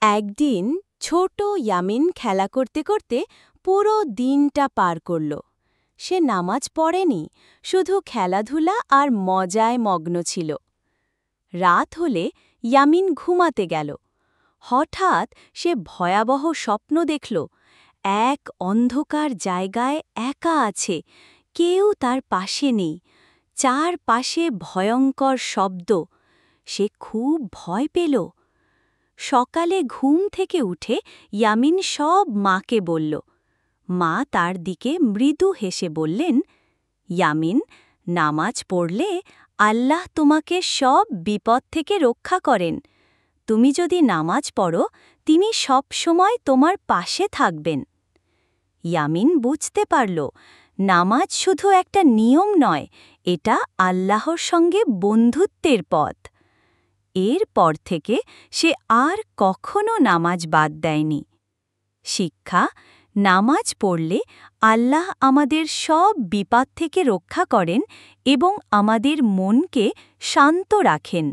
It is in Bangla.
একদিন ছোট ইয়ামিন খেলা করতে করতে পুরো দিনটা পার করল। সে নামাজ পড়েনি, শুধু খেলাধুলা আর মজায় মগ্ন ছিল। রাত হলে ইয়ামিন ঘুমাতে গেল। হঠাৎ সে ভয়াবহ স্বপ্ন দেখল। এক অন্ধকার জায়গায় একা আছে, কেউ তার পাশে নেই। চারপাশে ভয়ঙ্কর শব্দ। সে খুব ভয় পেল। সকালে ঘুম থেকে উঠে ইয়ামিন সব মাকে বলল। মা তার দিকে মৃদু হেসে বললেন, ইয়ামিন, নামাজ পড়লে আল্লাহ তোমাকে সব বিপদ থেকে রক্ষা করেন। তুমি যদি নামাজ পড়ো, তিনি সব সময় তোমার পাশে থাকবেন। ইয়ামিন বুঝতে পারল, নামাজ শুধু একটা নিয়ম নয়, এটা আল্লাহর সঙ্গে বন্ধুত্বের পথ। এরপর থেকে সে আর কখনো নামাজ বাদ দেয়নি। শিক্ষা: নামাজ পড়লে আল্লাহ আমাদের সব বিপদ থেকে রক্ষা করেন এবং আমাদের মনকে শান্ত রাখেন।